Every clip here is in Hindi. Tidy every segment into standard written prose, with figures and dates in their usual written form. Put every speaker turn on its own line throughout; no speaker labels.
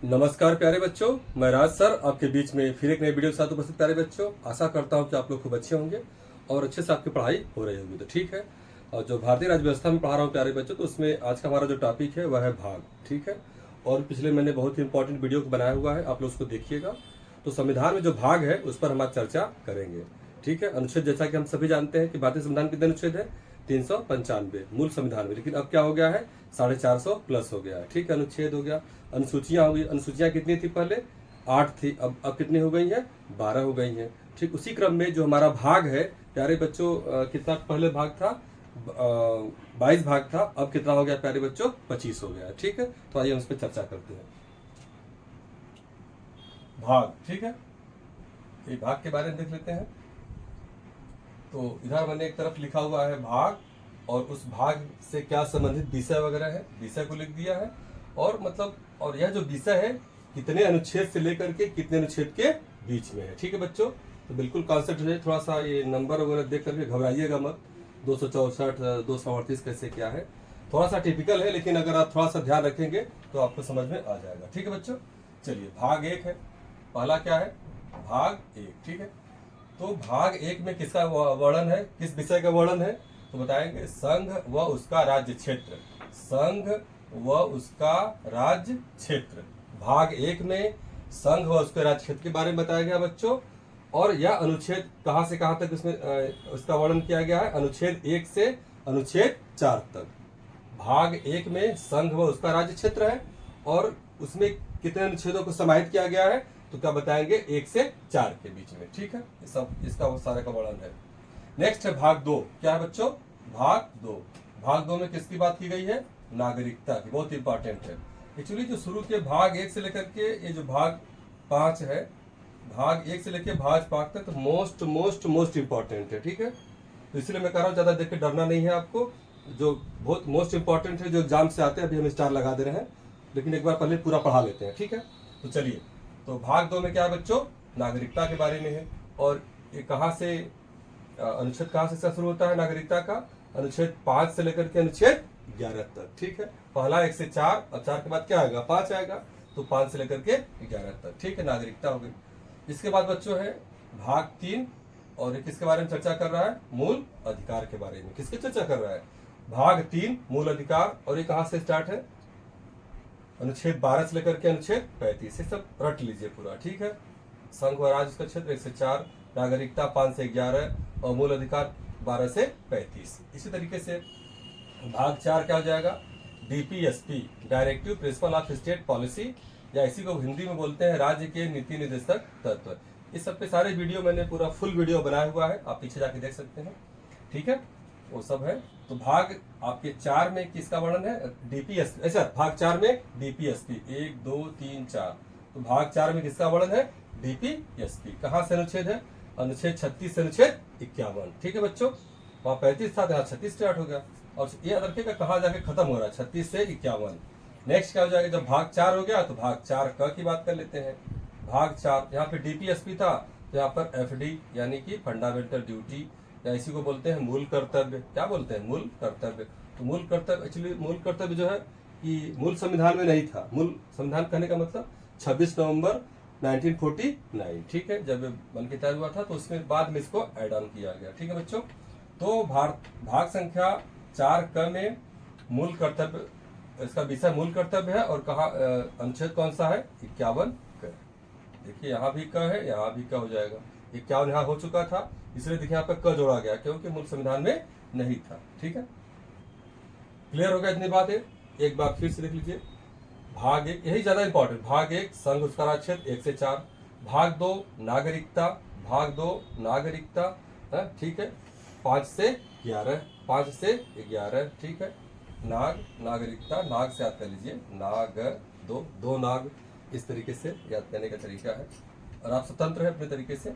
नमस्कार प्यारे बच्चों, मैं राज सर आपके बीच में फिर एक नई वीडियो के साथ उपस्थित। प्यारे बच्चों, आशा करता हूं कि आप लोग खूब अच्छे होंगे और अच्छे से आपकी पढ़ाई हो रही होगी। तो ठीक है, और जो भारतीय राज्य व्यवस्था में पढ़ा रहा हूं प्यारे बच्चों, तो उसमें आज का हमारा जो टॉपिक है वह है भाग। ठीक है, और पिछले मैंने बहुत ही इंपॉर्टेंट वीडियो बनाया हुआ है, आप लोग उसको देखिएगा। तो संविधान में जो भाग है उस पर हम आज चर्चा करेंगे। ठीक है, अनुच्छेद जैसा कि हम सभी जानते हैं कि भारतीय संविधान कितने अनुच्छेद है, 395 मूल संविधान में, लेकिन अब क्या हो गया है, 450 प्लस हो गया है। ठीक है, अनुच्छेद हो गया, अनुसूचियां हो गई। अनुसूचियां कितनी थी पहले, 8 थी, अब कितनी हो गई हैं, 12 हो गई हैं। ठीक उसी क्रम में जो हमारा भाग है प्यारे बच्चों, कितना पहले भाग था, 22 भाग था, अब कितना हो गया प्यारे बच्चों, 25 हो गया। ठीक है, तो आइए हम इस पर चर्चा करते हैं। भाग, ठीक है, ये भाग के बारे में देख लेते हैं। तो इधर मैंने एक तरफ लिखा हुआ है भाग, और उस भाग से क्या संबंधित विषय वगैरह है, विषय को लिख दिया है। और मतलब, और यह जो विषय है कितने अनुच्छेद से लेकर के कितने अनुच्छेद के बीच में है। ठीक है बच्चों, तो बिल्कुल कॉन्सेप्ट है, थोड़ा सा ये नंबर वगैरह देख करके घबराइएगा मत। 264, 238 कैसे क्या है, थोड़ा सा टिपिकल है, लेकिन अगर आप थोड़ा सा ध्यान रखेंगे तो आपको समझ में आ जाएगा। ठीक है बच्चों, चलिए भाग 1 है, पहला क्या है, भाग 1। ठीक है, तो भाग 1 में किसका वर्णन है, किस विषय का वर्णन है, तो बताएंगे संघ व उसका राज्य क्षेत्र। संघ व उसका राज्य क्षेत्र, भाग 1 में संघ व उसके राज्य क्षेत्र के बारे में बताया गया बच्चों। और यह अनुच्छेद कहां से कहां तक उसमें उसका वर्णन किया गया है, अनुच्छेद 1 से अनुच्छेद 4 तक। भाग 1 में संघ व उसका राज्य क्षेत्र है, और उसमें कितने अनुच्छेदों को समाहित किया गया है, तो क्या बताएंगे, 1 से 4 के बीच में। ठीक है, सब इसका वो सारे का वर्णन है। नेक्स्ट है भाग 2, क्या है बच्चों, भाग 2। भाग 2 में किसकी बात की गई है, नागरिकता की, बहुत इंपॉर्टेंट है। एक्चुअली जो शुरू के भाग 1 से लेकर के ये जो भाग 5 है, भाग 1 से लेकर भाग 5 तक, तो मोस्ट मोस्ट मोस्ट इंपॉर्टेंट है। ठीक है, तो इसलिए मैं कह रहा हूँ ज्यादा देख के डरना नहीं है आपको, जो बहुत मोस्ट इंपॉर्टेंट है, जो एग्जाम से आते हैं। अभी हम स्टार लगा दे रहे हैं, लेकिन एक बार पहले पूरा पढ़ा लेते हैं। ठीक है, तो चलिए, तो भाग 2 में क्या है बच्चों, नागरिकता के बारे में है। और ये कहाँ से अनुच्छेद कहाँ से शुरू होता है नागरिकता का, अनुच्छेद 5 से लेकर के अनुच्छेद 11 तक। ठीक है, पहला 1 से 4, और 4 के बाद क्या आएगा, 5 आएगा, तो 5 से लेकर के 11 तक। ठीक है, नागरिकता हो गई। इसके बाद बच्चों है भाग 3, और ये किसके बारे में चर्चा कर रहा है, मूल अधिकार के बारे में। किसकी चर्चा कर रहा है, भाग 3 मूल अधिकार। और ये कहाँ से स्टार्ट है, अनुच्छेद 12 से लेकर के अनुच्छेद 35, ये सब रट लीजिए पूरा। ठीक है, संघ व राज्य का क्षेत्र 1 से 4, नागरिकता 5 से 11, और मूल अधिकार 12 से 35। इसी तरीके से भाग 4 क्या हो जाएगा, DPSP, directive principle of state policy, या इसी को हिंदी में बोलते हैं राज्य के नीति निर्देशक तत्व। इस सब पे सारे वीडियो मैंने पूरा फुल वीडियो बनाया हुआ है, आप पीछे जाके देख सकते हैं। ठीक है, वो सब है। तो भाग आपके 4 में किसका वर्णन है, डीपीएसपी। ऐसा भाग 4 में डीपीएसपी 1 2 3 4, तो भाग 4 में किसका वर्णन है, डीपीएसपी। कहाँ से अनुच्छेद है, अनुच्छेद 36 से अनुच्छेद 51। ठीक है बच्चों, वहां 35 था, यहाँ 36 स्टार्ट हो गया, और ये याद रखिएगा कहाँ जाके खत्म हो रहा है, 36 से 51। नेक्स्ट क्या हो जाएगा, जब भाग 4 हो गया तो भाग 4 क की बात कर लेते हैं। भाग 4, यहाँ पे डीपीएसपी था, तो यहाँ पर एफडी यानी कि फंडामेंटल ड्यूटी, या इसी को बोलते हैं मूल कर्तव्य। क्या बोलते हैं, मूल कर्तव्य। तो मूल कर्तव्य, एक्चुअली मूल कर्तव्य जो है कि मूल संविधान में नहीं था। मूल संविधान कहने का मतलब 26 नवंबर 1949, ठीक है, जब बन के तैयार हुआ था, तो उसमें बाद में इसको ऐड ऑन किया गया। ठीक है बच्चों, तो भाग संख्या 4 क में मूल कर्तव्य, इसका विषय मूल कर्तव्य है। और कहा अनुच्छेद कौन सा है, 51 क। देखिए यहाँ भी क है, यहाँ भी क हो जाएगा। 51 यहाँ हो चुका था, इसलिए देखिए यहाँ पे क जोड़ा गया, क्योंकि मूल संविधान में नहीं था। ठीक है, क्लियर हो गया इतनी बात है। एक बार फिर से देख लीजिए, भाग 1 यही ज्यादा इंपॉर्टेंट, भाग 1 संघ उसका राज्य क्षेत्र 1 से 4, भाग 2 नागरिकता, भाग 2 नागरिकता, ठीक है, 5 से 11, 5 से 11। ठीक है, नागरिकता, नाग से याद कर लीजिए, नाग दो नाग, इस तरीके से याद करने का तरीका है, और आप स्वतंत्र है अपने तरीके से।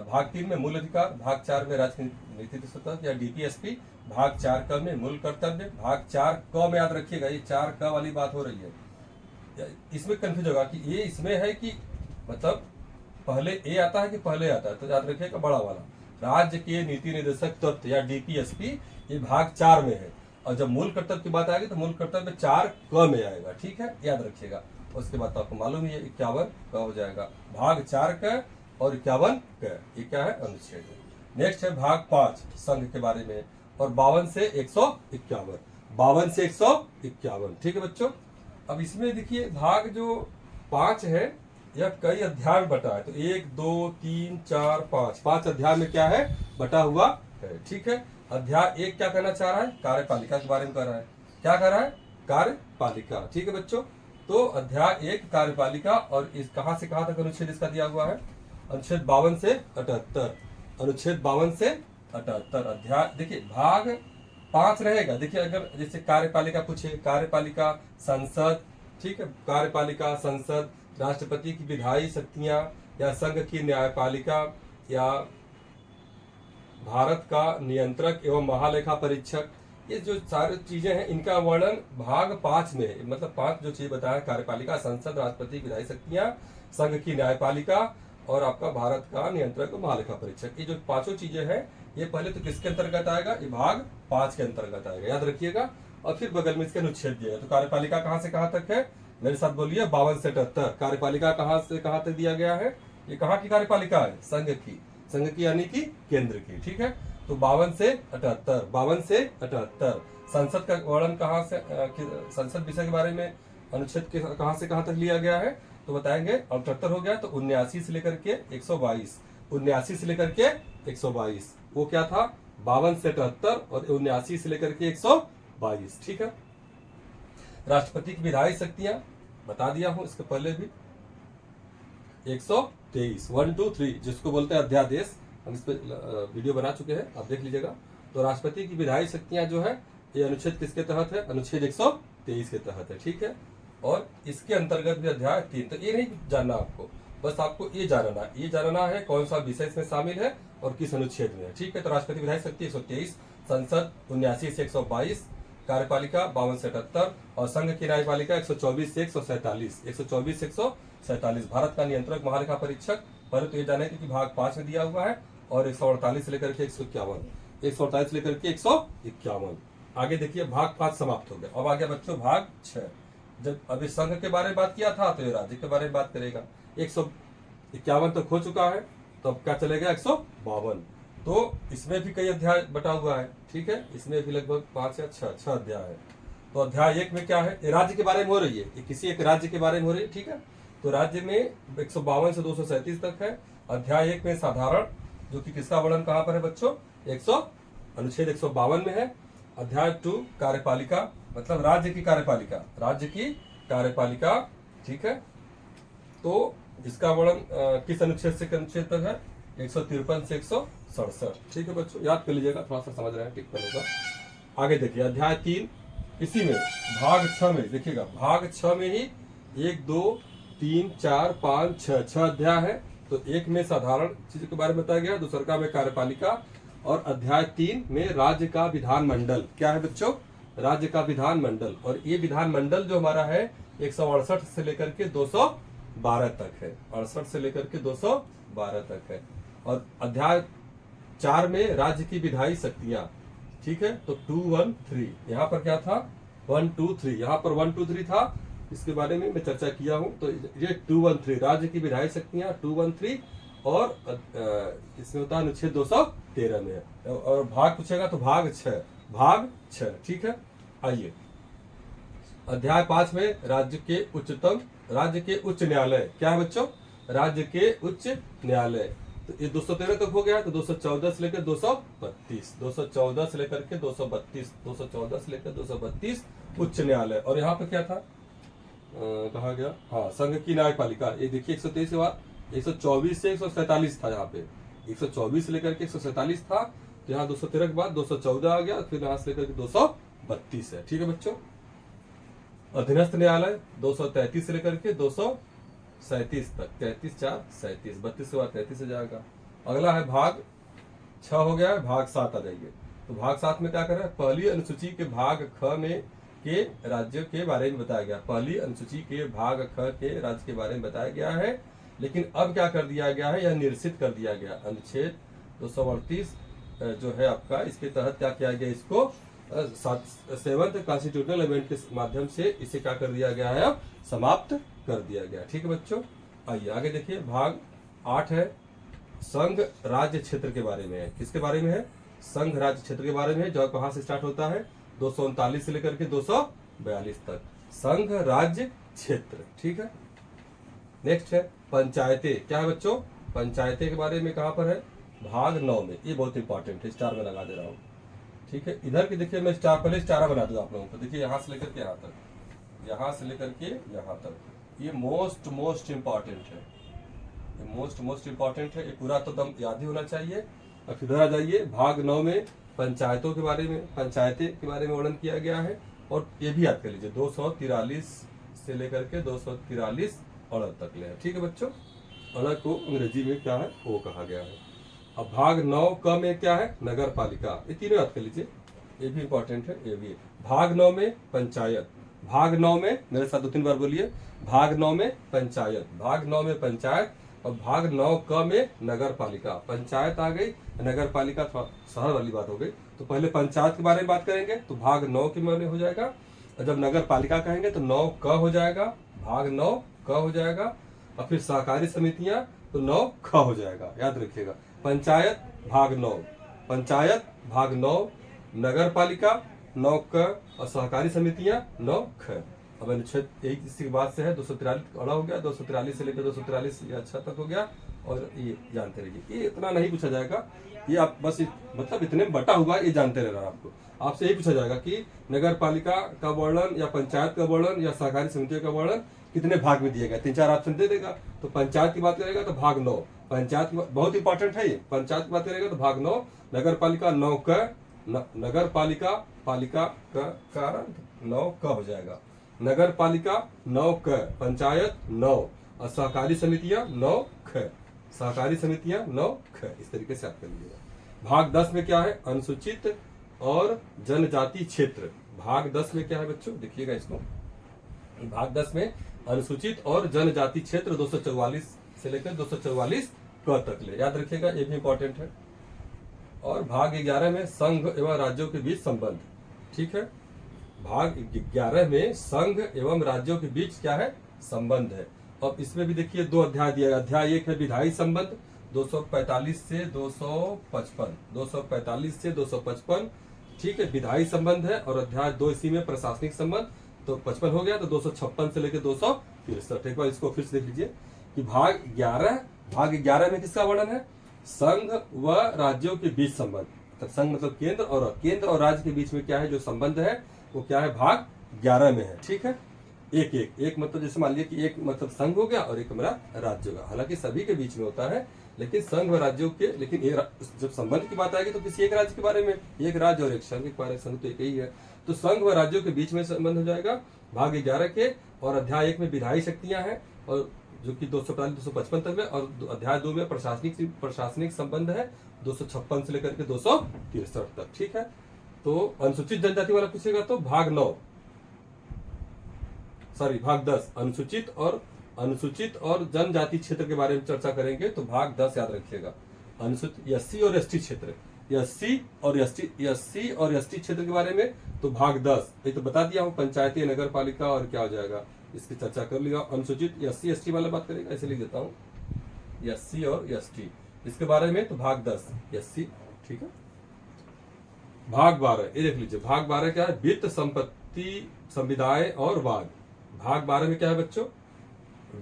भाग 3 में मूल अधिकार, भाग 4 में राज्य नीति स्वतंत्र या डीपीएसपी, भाग 4 क में मूल कर्तव्य, भाग 4 क में याद रखिएगा, ये 4 क वाली बात हो रही है। इसमें कंफ्यूज होगा कि ये इसमें है कि मतलब पहले ए आता है कि पहले आता है, तो याद रखिएगा बड़ा वाला, राज्य के नीति निर्देशक तत्व या डीपीएसपी, ये भाग 4 में है। और जब मूल कर्तव्य की बात आएगी तो मूल कर्तव्य 4 क में आएगा। ठीक है, याद रखिएगा। उसके बाद तो आपको मालूम ही है 51 का हो जाएगा, भाग 4 का और 51 का, ये क्या है अनुच्छेद। नेक्स्ट है भाग 5 संघ के बारे में, और 52 से 151, 52 से 151, ठीक है बच्चों। अब इसमें देखिए भाग जो 5 है यह कई अध्याय में बटा है, तो 1 2 3 4 5, 5 अध्याय में क्या है बटा हुआ है, ठीक है। अध्याय 1 क्या कहना चाह रहा है, कार्यपालिका के बारे में कह रहा है, क्या कह रहा है, कार्यपालिका, ठीक है बच्चों। तो अध्याय 1 कार्यपालिका, और इस कहां से कहां तक अनुच्छेद इसका दिया हुआ है, अनुच्छेद 52 से 78, अनुच्छेद 52 से 78 अध्याय। देखिए भाग 5 रहेगा, देखिए अगर जैसे कार्यपालिका पूछे, कार्यपालिका संसद, ठीक है, कार्यपालिका संसद, राष्ट्रपति की विधायी शक्तियां, या संघ की न्यायपालिका, या भारत का नियंत्रक एवं महालेखा परीक्षक, ये जो सारी चीजें हैं इनका वर्णन भाग 5 में, मतलब 5 जो चीज बताया, कार्यपालिका संसद, राष्ट्रपति की विधायी शक्तियां, संघ की न्यायपालिका और आपका भारत का नियंत्रक और महालेखा परीक्षक, ये जो पांचों चीजें हैं ये पहले तो किसके अंतर्गत आएगा, ये भाग 5 के अंतर्गत आएगा, याद रखिएगा। और फिर बगल में इसके अनुच्छेद दिया है। तो कार्यपालिका कहां से कहां तक है, मेरे साथ बोलिए, 52 से 78। कार्यपालिका कहां से कहां तक दिया गया है, ये कहां की कार्यपालिका है, संघ की यानी कि केंद्र की, ठीक है। तो 52 से 78, 52 से 78। संसद का वर्णन कहां से, संसद विषय के बारे में अनुच्छेद के कहां से कहां तक लिया गया है, तो बताएंगे। अब 78 हो गया तो 79 से लेकर के 122, 79 से लेकर के 122, वो क्या था 52 से 78 और 79 से लेकर के 122, ठीक है। राष्ट्रपति की विधायी शक्तियां बता दिया हूं इसके पहले भी, 123, 1 2 3 जिसको बोलते हैं अध्यादेश, हम इस पर वीडियो बना चुके हैं, आप देख लीजिएगा। तो राष्ट्रपति की विधायी शक्तियां जो है ये अनुच्छेद किसके तहत है, अनुच्छेद 123 के तहत है, ठीक है। और इसके अंतर्गत भी अध्याय 3, तो ये नहीं जानना आपको, बस आपको ये जानना है कौन सा विषय इसमें शामिल है और किस अनुच्छेद में है, ठीक है। तो राष्ट्रपति विधायी शक्ति 123, संसद 79 से 122, कार्यपालिका 52 से 78 और संघ की न्यायपालिका 124 से 147, 124 से 147। भारत का नियंत्रक महालेखा परीक्षक, पहले तो ये जाने कि भाग 5 में दिया हुआ है, और 148 से लेकर के 151, 148 से लेकर के 151। आगे देखिए भाग 5 समाप्त हो गया। अब आ गया बच्चों भाग 6। जब अभी संघ के बारे में बात किया था तो ये राज्य के बारे में बात करेगा। 151 तक हो चुका है, तो अब क्या चलेगा 152। तो इसमें भी कई अध्याय बटा हुआ है, ठीक है, इसमें भी लगभग 5 या 6 अध्याय है। तो अध्याय 1 में क्या है, ये राज्य के बारे में हो रही है, ये किसी एक राज्य के बारे में हो रही है, ठीक है। तो राज्य में 152 से 237 तक है। अध्याय 1 में साधारण, जो कि किसका वर्णन कहां पर है बच्चों, अनुच्छेद 152 में है। अध्याय 2 कार्यपालिका, मतलब राज्य की कार्यपालिका, ठीक है। तो इसका वर्णन किस अनुच्छेद से अनुच्छेद तक है, 153 से 167, ठीक है बच्चों, याद कर लीजिएगा, थोड़ा सा समझ रहे हैं टिक होगा। आगे देखिए अध्याय 3, इसी में भाग 6 में देखिएगा, भाग 6 में ही 1 2 3 4 5 6 अध्याय है। तो 1 में साधारण चीजों के बारे में बताया गया, दूसरा में कार्यपालिका, और अध्याय 3 में राज्य का विधानमंडल, क्या है बच्चों, राज्य का विधानमंडल। और ये विधानमंडल जो हमारा है 168 से लेकर के 212 तक है, 68 से लेकर के 212 तक है। और अध्याय 4 में राज्य की विधायी शक्तियां, ठीक है। तो 2 1 3, यहाँ पर क्या था 1 2 3, यहाँ पर 1 2 3 था, इसके बारे में मैं चर्चा किया हूं। तो ये 2 1 3 राज्य की विधायी शक्तियां 2 1 3, और इसमें होता है अनुच्छेद 213 में है। और भाग पूछेगा तो भाग 6, ठीक है। आइए अध्याय 5 में राज्य के उच्च न्यायालय, क्या है बच्चों, राज्य के उच्च न्यायालय। तो ये 213 तक हो गया, तो 214 से लेकर 232, 214 से लेकर के 232, 214 से लेकर 232 उच्च न्यायालय। और यहाँ पे क्या था, कहा गया, हाँ, संघ की न्यायपालिका, ये देखिए 123 के बाद 124 से 147 था, यहाँ पे 124 से लेकर के 147 था। तो यहाँ 213 के बाद 214 आ गया, फिर यहाँ से लेकर के 232 है, ठीक है बच्चों। अधीनस्थ न्यायालय 233 से लेकर के 237 तक, 33 4 37, 32 के बाद 33 से जाएगा। अगला है भाग 6 हो गया है, भाग 7 आ जाइए। तो भाग 7 में क्या कर रहा है, पहली अनुसूची के भाग ख में के राज्यों के बारे में बताया गया, पहली अनुसूची के भाग ख के राज्य के बारे में बताया गया है। लेकिन अब क्या कर दिया गया है, यह निरसित कर दिया गया। अनुच्छेद 238 जो है आपका, इसके तहत क्या किया गया, इसको सेवंथ कॉन्स्टिट्यूशनल अमेंडमेंट के माध्यम से इसे क्या कर दिया गया है, अब समाप्त कर दिया गया। ठीक है बच्चों, आइए आगे देखिए। भाग 8 है संघ राज्य क्षेत्र के बारे में है। किसके बारे में है? संघ राज्य क्षेत्र के बारे में है, जो कहां से स्टार्ट होता है, 239 से लेकर के 242 तक संघ राज्य क्षेत्र। ठीक है, नेक्स्ट है पंचायतें। क्या है बच्चों? पंचायतें के बारे में कहां पर है? भाग 9 में। ये बहुत इंपॉर्टेंट है, स्टार में लगा दे रहा हूं। ठीक है, इधर की देखिए, मैं स्टार पहले स्टार बना दूंगा आप लोगों को। देखिए यहां से लेकर के यहां तक, यहां से लेकर के यहां तक, ये मोस्ट इंपॉर्टेंट है, ये मोस्ट इंपॉर्टेंट है। ये पूरा तो दम याद ही होना चाहिए। अब इधर आ जाइए, भाग 9 में पंचायतों के बारे में, पंचायतें के बारे में वर्णन किया गया है। और ये भी याद कर लीजिए, 243 से लेकर के 243 अड़ तक ले। ठीक है बच्चों, अड़ को अंग्रेजी में क्या है, ओ कहा गया है। अब भाग 9 क में क्या है? नगर पालिका। ये तीनों याद कर लीजिए, ये भी इंपॉर्टेंट है, ये भी। भाग 9 में पंचायत, भाग 9 में, मेरे साथ 2-3 बार बोलिए, भाग 9 में पंचायत, भाग 9 में पंचायत। और भाग 9 क में नगर पालिका। पंचायत आ गई, नगर पालिका थोड़ा शहर वाली बात हो गई। तो पहले पंचायत के बारे में बात करेंगे तो भाग 9 के माने हो जाएगा, और जब नगर पालिका कहेंगे तो 9 क हो जाएगा, भाग 9 क हो जाएगा। और फिर सहकारी समितियां तो 9 ख हो जाएगा, याद रखिएगा। पंचायत भाग 9, पंचायत भाग 9, नगर पालिका 9 क, और सहकारी समितियां 9 ख। अब अनुच्छेद एक इसी के बाद से है 243 अड़ा हो गया, 243 से लेकर 243 ये अच्छा तक हो गया। और ये जानते रहिए, ये इतना नहीं पूछा जाएगा, ये आप बस मतलब इतने में बटा हुआ ये जानते रहना। आपको आपसे यही पूछा जाएगा कि नगर पालिका का वर्णन या पंचायत का वर्णन या सहकारी समितियों का वर्णन कितने भाग में दिया गया, 3-4 ऑप्शन दे देगा। तो पंचायत की बात करेगा तो भाग 9, पंचायत की बहुत इंपॉर्टेंट है ये। पंचायत की बात करेगा तो भाग 9, नगर पालिका 9 क, नगर पालिका पालिका का 9 क हो जाएगा, नगर पालिका 9 क, पंचायत 9, और सहकारी समितियां 9 ख, सहकारी समितियां 9 ख। इस तरीके से आप कर लीजिएगा। भाग 10 में क्या है? अनुसूचित और जनजाति क्षेत्र। भाग 10 में क्या है बच्चों? देखिएगा इसको, भाग 10 में अनुसूचित और जनजाति क्षेत्र 244 से लेकर 244 क तक ले, याद रखिएगा, ये भी इंपॉर्टेंट है। और भाग 11 में संघ एवं राज्यों के बीच संबंध। ठीक है, भाग 11 में संघ एवं राज्यों के बीच क्या है? संबंध है। अब इसमें भी देखिए 2 अध्याय दिया गया। अध्याय 1 है विधायी संबंध 245 से 255, 245 से 255। ठीक है, विधायी संबंध है। और अध्याय 2 इसी में प्रशासनिक संबंध, तो 55 हो गया, तो 256 से लेकर 263। एक बार इसको फिर से देख लीजिए कि भाग 11 में किसका वर्णन है? संघ व राज्यों के बीच संबंध। तो संघ मतलब केंद्र और राज्य के बीच में क्या है जो संबंध है, वो क्या है? भाग 11 में है। ठीक है, एक मतलब जैसे मान लीजिए कि एक मतलब संघ हो गया और एक हमारा राज्य होगा। हालांकि सभी के बीच में होता है, लेकिन संघ व राज्यों के, लेकिन जब संबंध की बात आएगी तो किसी एक राज्य के बारे में, एक राज्य और एक संघ के बारे में, संघ तो एक ही है। तो संघ व राज्यों के बीच में संबंध हो जाएगा भाग 11 के। और अध्याय 1 में विधायी शक्तियां हैं, और जो कि 255 तक में। और अध्याय 2 में प्रशासनिक संबंध है 256 से लेकर के 263 तक। ठीक है, तो अनुसूचित जनजाति वाला पूछेगा तो भाग 10 अनुसूचित और जनजाति क्षेत्र के बारे में चर्चा करेंगे तो भाग 10 याद रखिएगा। अनुसूचित एससी और एसटी क्षेत्र, एससी और एसटी क्षेत्र के बारे में तो भाग 10, ये तो बता दिया हूँ, पंचायती, नगर पालिका और क्या हो जाएगा, इसकी चर्चा कर लिया। अनुसूचित एससी एसटी वाला बात करेगा, ऐसे लिख देता हूँ, एससी और एसटी, इसके बारे में तो भाग 10 एससी। ठीक है, भाग 12 ये देख लीजिए। भाग 12 क्या है? वित्त, संपत्ति, संविदाएं और वाद। भाग 12 में क्या है बच्चों?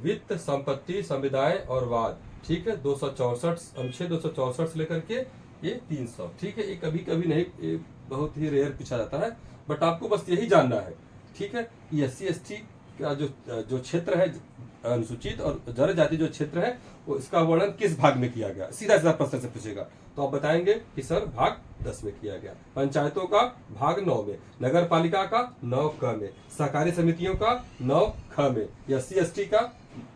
वित्त, संपत्ति, संविदाएं और वाद। ठीक है, 264 अनुच्छेद 264 से लेकर के ये 300। ठीक है, ये कभी कभी नहीं, ये बहुत ही रेयर पूछा जाता है, बट आपको बस यही जानना है। ठीक है, एससी एसटी का जो क्षेत्र है, अनुसूचित और जनजाति जो क्षेत्र है, वो इसका वर्णन किस भाग में किया गया, सीधा सीधा प्रश्न से पूछेगा तो आप बताएंगे कि सर भाग 10 में किया गया। पंचायतों का भाग 9 में, नगर पालिका का 9 क में, सहकारी समितियों का 9 ख में, एससी एसटी का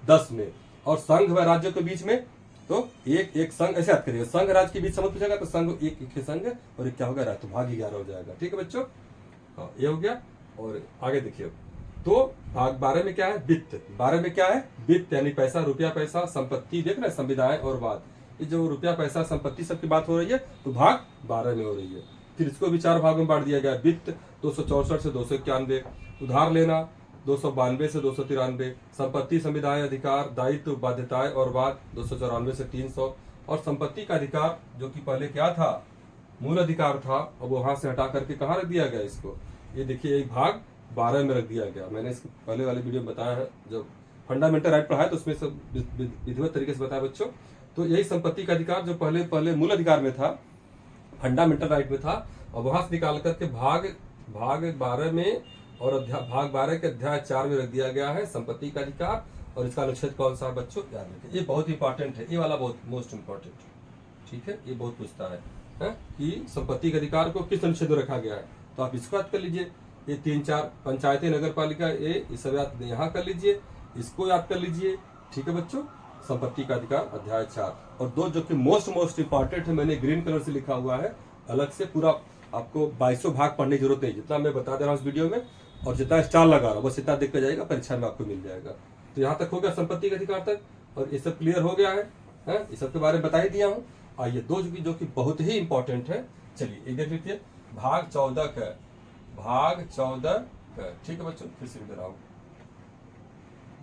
10 में, और संघ व राज्यों के बीच में तो एक संघ, ऐसे याद करिएगा, संघ राज्य के बीच समझ पूछेगा तो संघ एक संघ और एक क्या होगा, तो भाग 11 हो जाएगा। ठीक है बच्चों, हाँ ये हो गया। और आगे देखिए, तो भाग 12 में क्या है? वित्त। 12 में क्या है? वित्त, यानी पैसा, रुपया पैसा, संपत्ति, देख रहे हैं, संविदाएं और वाद। ये जो रुपया पैसा संपत्ति सबकी बात हो रही है तो भाग 12 में हो रही है। फिर इसको भी 4 भागों में बांट दिया गया। वित्त 264 से 291, उधार लेना 292 से 293, संपत्ति संविदाएं अधिकार दायित्व बाध्यताएं और वाद 294 से 300, और संपत्ति का अधिकार जो कि पहले क्या था, मूल अधिकार था, अब वहां से हटा करके कहाँ रख दिया गया इसको, ये देखिए एक भाग 12 में रख दिया गया। मैंने इस पहले वाले वीडियो में बताया है, जब फंडामेंटल राइट पढ़ाया तो उसमें सब विधिवत तरीके से बताया बच्चों। तो यही संपत्ति का अधिकार जो पहले मूल अधिकार में था, फंडामेंटल राइट में था, और वहां से निकाल करके भाग 12 में और भाग 12 के अध्याय 4 में रख दिया गया है संपत्ति का अधिकार। और इसका अनुच्छेद कौन सा है बच्चों, याद रखिए, ये बहुत इंपॉर्टेंट है, ये वाला बहुत मोस्ट इंपॉर्टेंट, ठीक है, ये बहुत पूछता है कि संपत्ति के अधिकार को किस अनुच्छेद में रखा गया है। तो आप इसको याद कर लीजिए, ये 3-4 पंचायतें नगर पालिका ये सब याद यहाँ कर लीजिए, इसको याद कर लीजिए, ठीक है बच्चों। संपत्ति का अधिकार अध्याय 4, और 2 जो कि मोस्ट इंपॉर्टेंट है, मैंने ग्रीन कलर से लिखा हुआ है अलग से, पूरा आपको 22 भाग पढ़ने की जरूरत नहीं, जितना मैं बता दे रहा हूँ इस वीडियो में, और जितना स्टार लगा रहा हूँ बस इतना देख कर जाएगा, परीक्षा में आपको मिल जाएगा। तो यहाँ तक हो गया संपत्ति के अधिकार तक, और ये सब क्लियर हो गया है, इस सब के बारे में बता ही दिया हूँ। आइए 2 जो कि बहुत ही इंपॉर्टेंट है, चलिए एक देख लीजिए, भाग 14 का, ठीक है बच्चों, फिर से लिख रहा हूँ,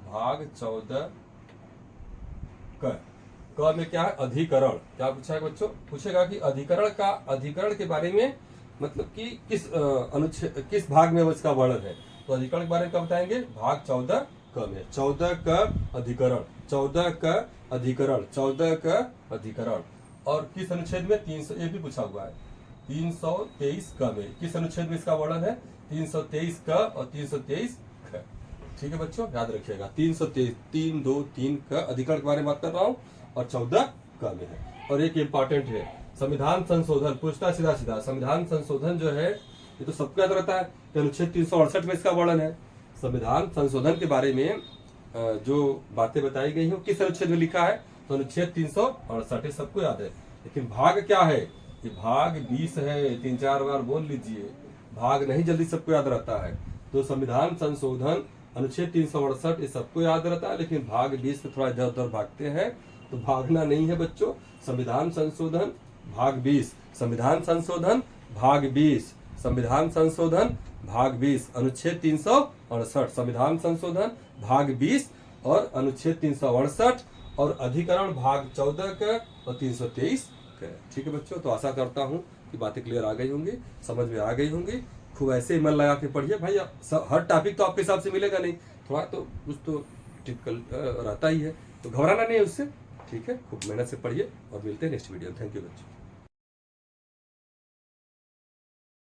भाग 14 क में क्या है, अधिकरण। क्या पूछा है बच्चों, पूछेगा कि अधिकरण के बारे में मतलब कि किस भाग में उसका वर्णन है। तो अधिकरण के बारे में क्या बताएंगे, भाग 14 क में, 14 का अधिकरण, और किस अनुच्छेद में, 300, ये भी पूछा हुआ है, 323 क में, किस अनुच्छेद में इसका वर्णन है, 323 क और 323 ख, ठीक है बच्चों, याद रखिएगा। 323 का अधिकरण के बारे में बात कर रहा हूँ, और 14 का में है। और एक इम्पॉर्टेंट है संविधान संशोधन, पूछता सीधा संविधान संशोधन जो है, ये तो सबको याद रहता है कि अनुच्छेद 368 में इसका वर्णन है। संविधान संशोधन के बारे में जो बातें बताई गई है किस अनुच्छेद में लिखा है, तो अनुच्छेद 368, सबको याद है। लेकिन भाग क्या है, ये भाग 20 है, 3-4 बार बोल लीजिए, भाग नहीं जल्दी सबको याद रहता है। तो संविधान संशोधन अनुच्छेद 368 ये सबको याद रहता है, लेकिन भाग 20 में थोड़ा इधर उधर भागते हैं, तो भागना नहीं है बच्चों। संविधान संशोधन भाग 20, संविधान संशोधन भाग 20, संविधान संशोधन भाग 20, अनुच्छेद 368, संविधान संशोधन भाग 20 और अनुच्छेद 368, और अधिकरण भाग 14 का और 323 का। ठीक है बच्चों, तो आशा करता हूँ कि बातें क्लियर आ गई होंगी, समझ में आ गई होंगी। खूब ऐसे ही मन लगा के पढ़िए भाई, हर टॉपिक तो आपके हिसाब से मिलेगा नहीं, थोड़ा तो कुछ तो टिपिकल रहता ही है, तो घबराना नहीं है उससे। ठीक है, खूब मेहनत से पढ़िए, और मिलते हैं नेक्स्ट वीडियो। थैंक यू बच्चों।